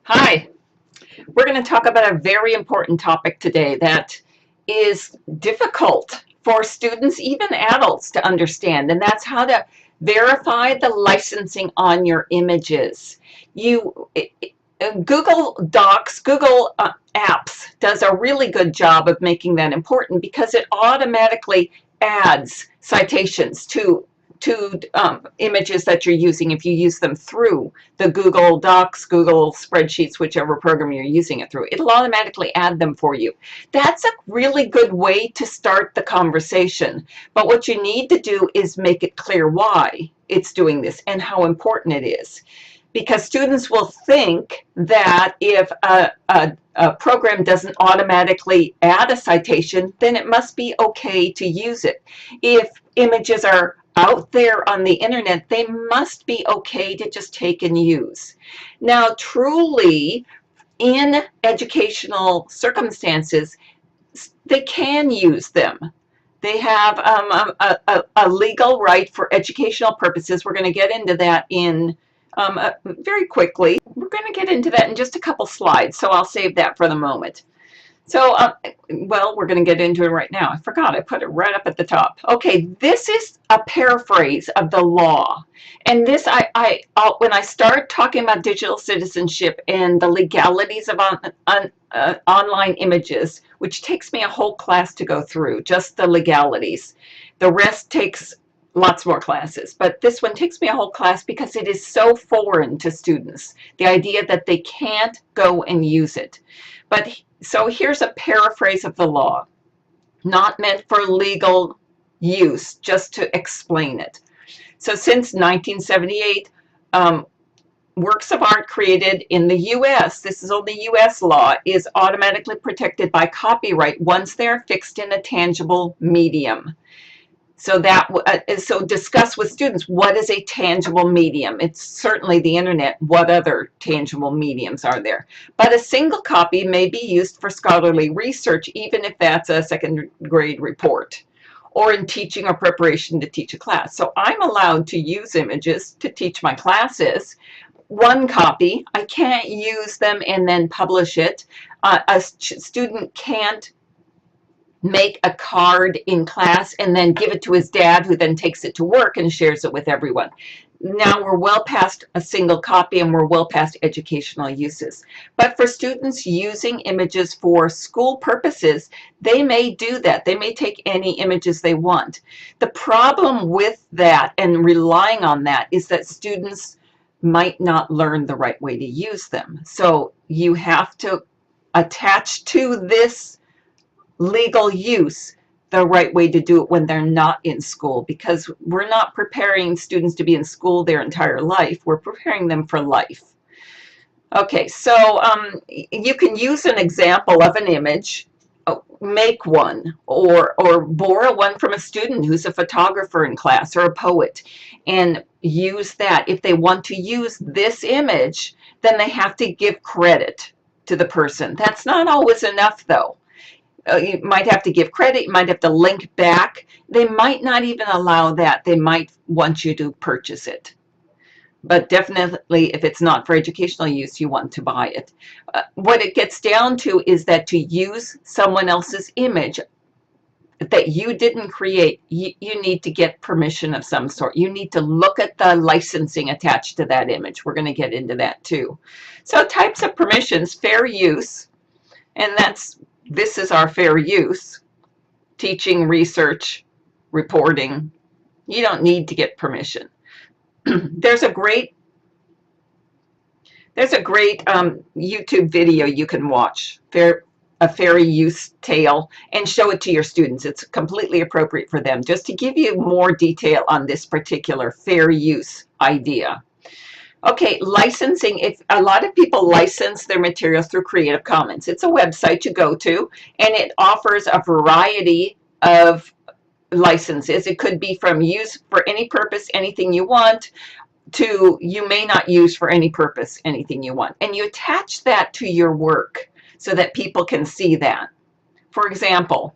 Hi, we're going to talk about a very important topic today that is difficult for students, even adults, to understand, and that's how to verify the licensing on your images. You Google Docs, Google Apps does a really good job of making that important because it automatically adds citations to images that you're using if you use them through the Google Docs, Google Spreadsheets, whichever program you're using it through. It'll automatically add them for you. That's a really good way to start the conversation. But what you need to do is make it clear why it's doing this and how important it is. Because students will think that if a program doesn't automatically add a citation, then it must be okay to use it. If images are out there on the internet, they must be okay to just take and use. Now, truly, in educational circumstances, they can use them. They have a legal right for educational purposes. We're going to get into that in very quickly. We're going to get into that in just a couple slides, so I'll save that for the moment. So, well, we're going to get into it right now. I forgot, I put it right up at the top. Okay, this is a paraphrase of the law. And this, when I start talking about digital citizenship and the legalities of online images, which takes me a whole class to go through, just the legalities. The rest takes lots more classes, but this one takes me a whole class because it is so foreign to students, the idea that they can't go and use it. But so here's a paraphrase of the law, not meant for legal use, just to explain it. So since 1978, works of art created in the U.S., this is only U.S. law, is automatically protected by copyright once they're fixed in a tangible medium. So so discuss with students, what is a tangible medium? It's certainly the internet. What other tangible mediums are there? But a single copy may be used for scholarly research, even if that's a second grade report, or in teaching or preparation to teach a class. So I'm allowed to use images to teach my classes. One copy, I can't use them and then publish it. A student can't make a card in class and then give it to his dad, who then takes it to work and shares it with everyone. Now we're well past a single copy and we're well past educational uses. But for students using images for school purposes, they may do that. They may take any images they want. The problem with that and relying on that is that students might not learn the right way to use them. So you have to attach to this legal use the right way to do it when they're not in school, because we're not preparing students to be in school their entire life. We're preparing them for life. Okay, so you can use an example of an image, make one, or borrow one from a student who's a photographer in class or a poet, and use that. If they want to use this image, then they have to give credit to the person. That's not always enough, though. You might have to give credit, you might have to link back. They might not even allow that. They might want you to purchase it. But definitely, if it's not for educational use, you want to buy it. What it gets down to is that to use someone else's image that you didn't create, you need to get permission of some sort. You need to look at the licensing attached to that image. We're going to get into that too. So types of permissions: fair use, and this is our fair use: teaching, research, reporting. You don't need to get permission. There's a great YouTube video you can watch, a fair use tale, and show it to your students. It's completely appropriate for them, just to give you more detail on this particular fair use idea. Okay, licensing. If a lot of people license their materials through Creative Commons, it's a website you go to, and it offers a variety of licenses. It could be from use for any purpose, anything you want, to you may not use for any purpose, anything you want. And you attach that to your work so that people can see that. For example,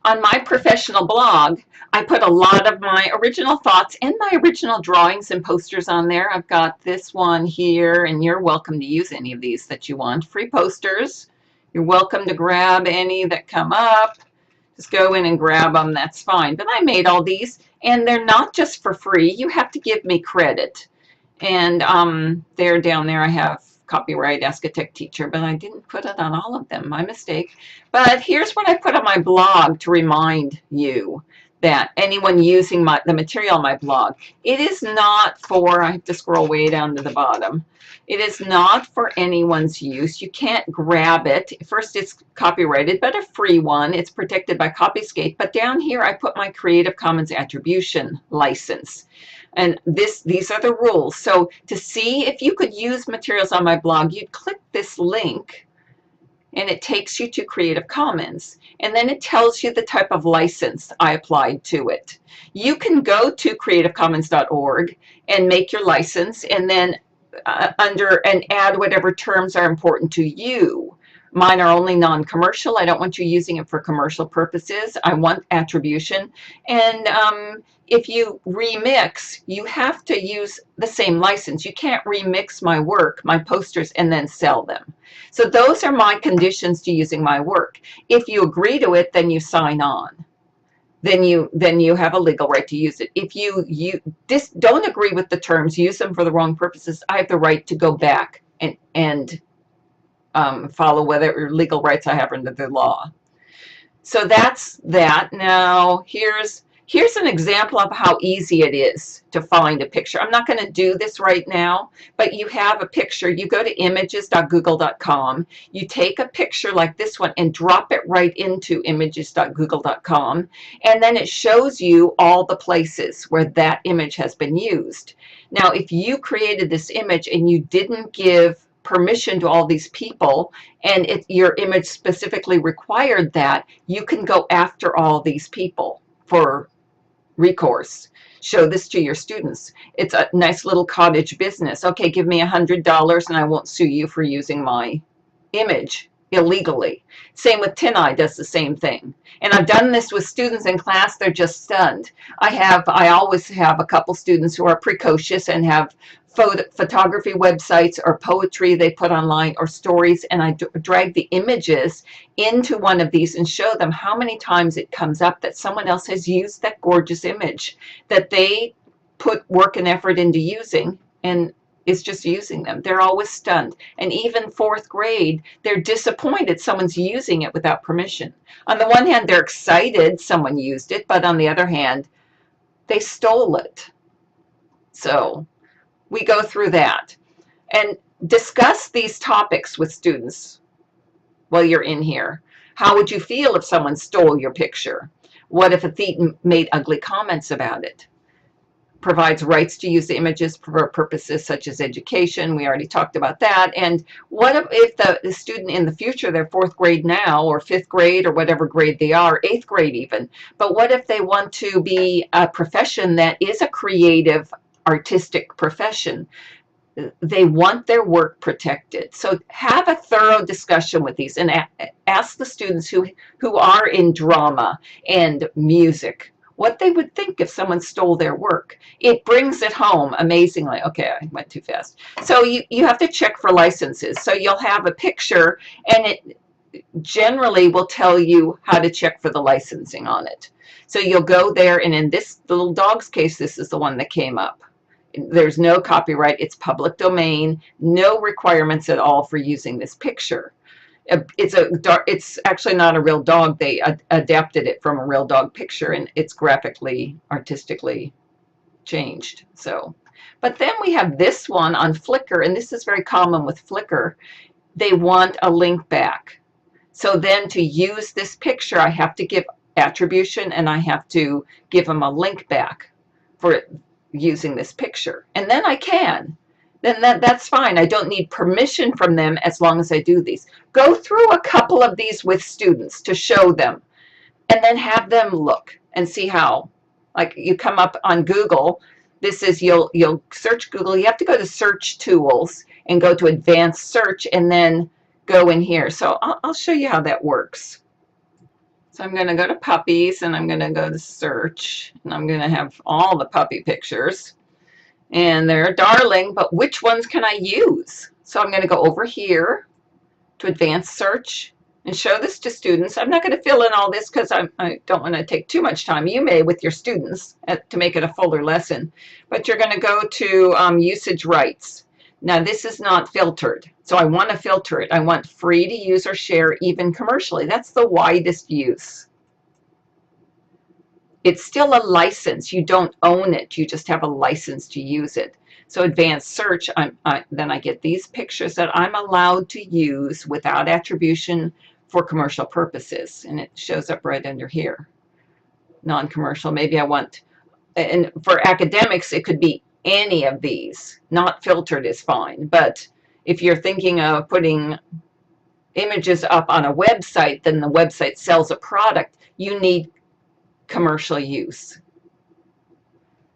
on my professional blog, I put a lot of my original thoughts and my original drawings and posters on there. I've got this one here, and you're welcome to use any of these that you want. Free posters. You're welcome to grab any that come up. Just go in and grab them, that's fine. But I made all these, and they're not just for free. You have to give me credit. And they're down there. I have copyright Ask a Tech Teacher, but I didn't put it on all of them. My mistake. But here's what I put on my blog to remind you that anyone using the material on my blog, it is not for, I have to scroll way down to the bottom. It is not for anyone's use. You can't grab it. First, it's copyrighted, but a free one. It's protected by Copyscape. But down here, I put my Creative Commons attribution license. And these are the rules. So to see if you could use materials on my blog, you'd click this link, and it takes you to Creative Commons. And then it tells you the type of license I applied to it. You can go to creativecommons.org and make your license, and then and add whatever terms are important to you. Mine are only non-commercial. I don't want you using it for commercial purposes. I want attribution. And if you remix, you have to use the same license. You can't remix my work, my posters, and then sell them. So those are my conditions to using my work. If you agree to it, then you sign on. Then you have a legal right to use it. If you don't agree with the terms, use them for the wrong purposes, I have the right to go back and follow whatever legal rights I have under the law. So that's that. Now here's an example of how easy it is to find a picture. I'm not going to do this right now, but you have a picture. You go to images.google.com. You take a picture like this one and drop it right into images.google.com, and then it shows you all the places where that image has been used. Now, if you created this image and you didn't give permission to all these people, and your image specifically required that, you can go after all these people for recourse. Show this to your students. It's a nice little cottage business. Okay, give me $100 and I won't sue you for using my image illegally. Same with TinEye does the same thing. And I've done this with students in class. They're just stunned. I always have a couple students who are precocious and have photography websites or poetry they put online or stories, and I drag the images into one of these and show them how many times it comes up that someone else has used that gorgeous image that they put work and effort into using, and is just using them. They're always stunned. And even fourth grade, they're disappointed someone's using it without permission. On the one hand, they're excited someone used it, but on the other hand, they stole it. So we go through that and discuss these topics with students while you're in here. How would you feel if someone stole your picture? What if a thief made ugly comments about it? Provides rights to use the images for purposes such as education. We already talked about that. And what if the student in the future, they're fourth grade now, or fifth grade, or whatever grade they are, eighth grade even, but what if they want to be a profession that is a creative, artistic profession? They want their work protected. So have a thorough discussion with these, and ask the students who are in drama and music what they would think if someone stole their work. It brings it home amazingly. Okay, I went too fast. So you have to check for licenses. So you'll have a picture, and it generally will tell you how to check for the licensing on it. So you'll go there, and in this little dog's case, this is the one that came up. There's no copyright. It's public domain. No requirements at all for using this picture. It's actually not a real dog. They adapted it from a real dog picture, and it's graphically, artistically changed. So, but then we have this one on Flickr, and this is very common with Flickr. They want a link back. So then to use this picture, I have to give attribution, and I have to give them a link back for using this picture, and then I can. Then that's fine. I don't need permission from them as long as I do these. Go through a couple of these with students to show them, and then have them look and see how. Like, you come up on Google. This is, you'll search Google. You have to go to search tools and go to advanced search, and then go in here. So I'll show you how that works. So I'm going to go to puppies and I'm going to go to search and I'm going to have all the puppy pictures. And they're darling, but which ones can I use? So I'm going to go over here to advanced search and show this to students. I'm not going to fill in all this because I don't want to take too much time. You may with your students to make it a fuller lesson, but you're going to go to usage rights. Now this is not filtered, so I want to filter it. I want free to use or share, even commercially. That's the widest use. It's still a license. You don't own it. You just have a license to use it. So advanced search, then I get these pictures that I'm allowed to use without attribution for commercial purposes. And it shows up right under here. Non-commercial, maybe I want, and for academics, it could be any of these. Not filtered is fine. But if you're thinking of putting images up on a website, then the website sells a product, you need commercial use.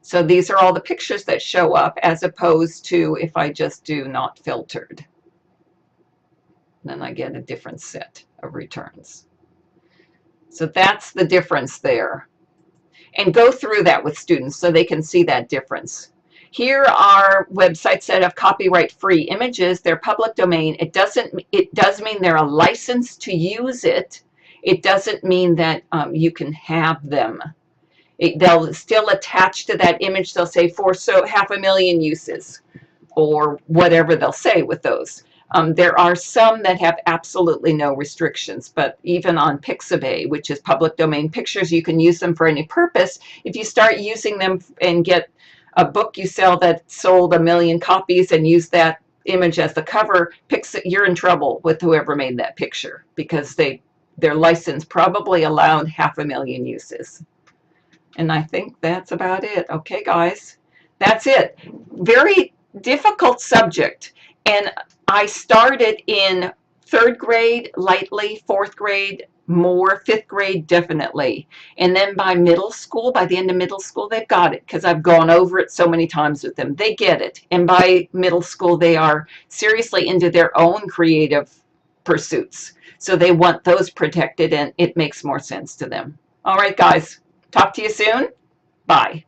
So these are all the pictures that show up, as opposed to if I just do not filtered. Then I get a different set of returns. So that's the difference there. And go through that with students so they can see that difference. Here are websites that have copyright-free images. They're public domain. It does mean they're a license to use it. It doesn't mean that you can have them. They'll still attach to that image. They'll say for 500,000 uses, or whatever they'll say with those. There are some that have absolutely no restrictions, but even on Pixabay, which is public domain pictures, you can use them for any purpose. If you start using them and get a book you sell that sold 1 million copies and use that image as the cover, you're in trouble with whoever made that picture, because their license probably allowed 500,000 uses. And I think that's about it. Okay, guys, that's it. Very difficult subject. And I started in 3rd grade lightly, 4th grade more, 5th grade definitely. And then by middle school, by the end of middle school, they've got it, because I've gone over it so many times with them. They get it. And by middle school, they are seriously into their own creative pursuits. So they want those protected, and it makes more sense to them. All right, guys. Talk to you soon. Bye.